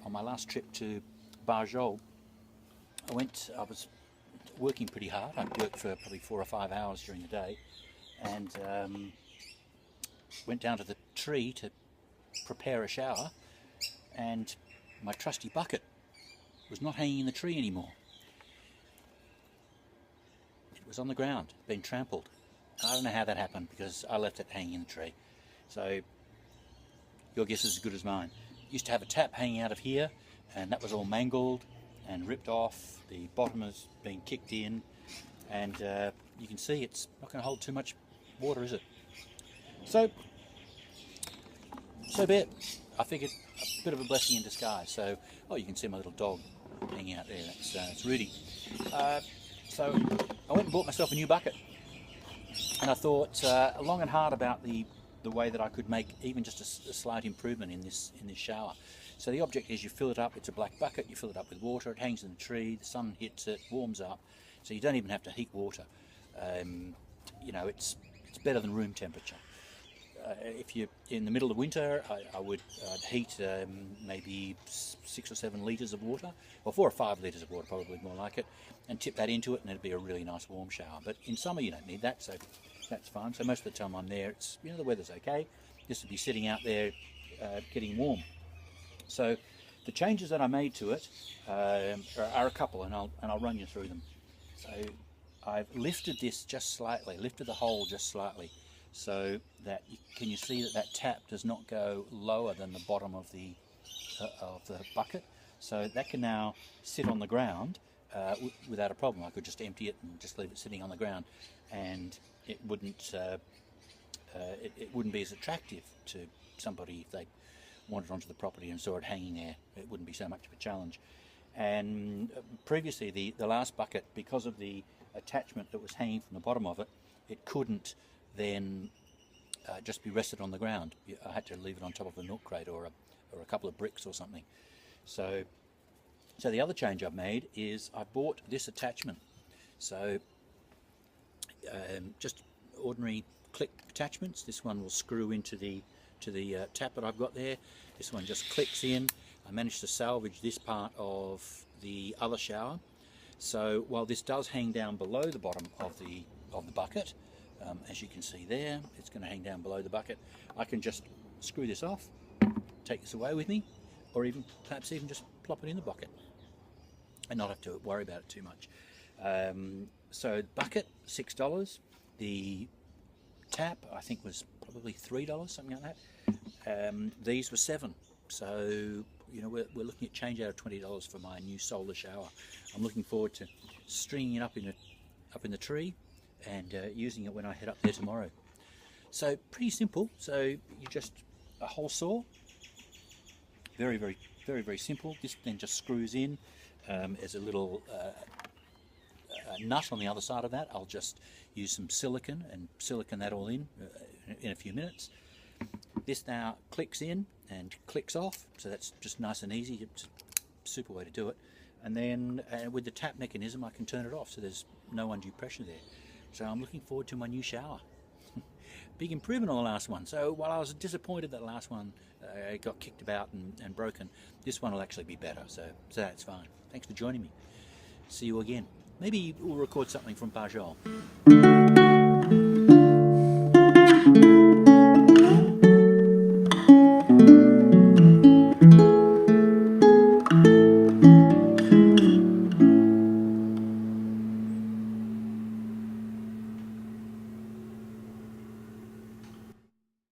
on my last trip to Barjol, I was working pretty hard. I worked for probably 4 or 5 hours during the day, and went down to the tree to prepare a shower, and my trusty bucket was not hanging in the tree anymore. It was on the ground, been trampled. I don't know how that happened because I left it hanging in the tree. So your guess is as good as mine. Used to have a tap hanging out of here, and that was all mangled and ripped off. The bottom has been kicked in, and you can see it's not going to hold too much water, is it? So be it. I figured a bit of a blessing in disguise. So, oh, you can see my little dog hanging out there. That's Rudy. So I went and bought myself a new bucket, and I thought long and hard about the way that I could make even just a slight improvement in this shower. So the object is you fill it up. It's a black bucket. You fill it up with water. It hangs in the tree. The sun hits it, warms up, so you don't even have to heat water. You know, it's better than room temperature. If you're in the middle of winter, I'd heat maybe 6 or 7 litres of water, or 4 or 5 litres of water, probably more like it, and tip that into it, and it'd be a really nice warm shower. But in summer you don't need that, so that's fine. So most of the time I'm there, it's, you know, the weather's okay. This would be sitting out there getting warm. So the changes that I made to it are a couple, and I'll run you through them. So I've lifted this just slightly, lifted the hole just slightly, so that can you see that tap does not go lower than the bottom of the bucket, so that can now sit on the ground without a problem. I could just empty it and just leave it sitting on the ground, and it wouldn't be as attractive to somebody if they wandered onto the property and saw it hanging there. It wouldn't be so much of a challenge. And previously the last bucket, because of the attachment that was hanging from the bottom of it, it couldn't then just be rested on the ground. I had to leave it on top of a milk crate or a couple of bricks or something. So the other change I've made is I bought this attachment. So just ordinary click attachments. This one will screw into the tap that I've got there. This one just clicks in. I managed to salvage this part of the other shower. So while this does hang down below the bottom of the bucket, as you can see there, it's going to hang down below the bucket. I can just screw this off, take this away with me, or perhaps even just plop it in the bucket and not have to worry about it too much. So bucket, $6. The tap, I think, was probably $3, something like that. These were $7. So, you know, we're looking at change out of $20 for my new solar shower. I'm looking forward to stringing it up in the tree and using it when I head up there tomorrow. So pretty simple. So you just a hole saw, very simple. This then just screws in. There's a little nut on the other side of that. I'll just use some silicone and silicone that all in a few minutes. This now clicks in and clicks off, so that's just nice and easy. It's a super way to do it. And then with the tap mechanism, I can turn it off, so there's no undue pressure there. So I'm looking forward to my new shower. Big improvement on the last one. So while I was disappointed that the last one got kicked about and broken, this one will actually be better, so that's fine. Thanks for joining me. See you again. Maybe we'll record something from Barjol.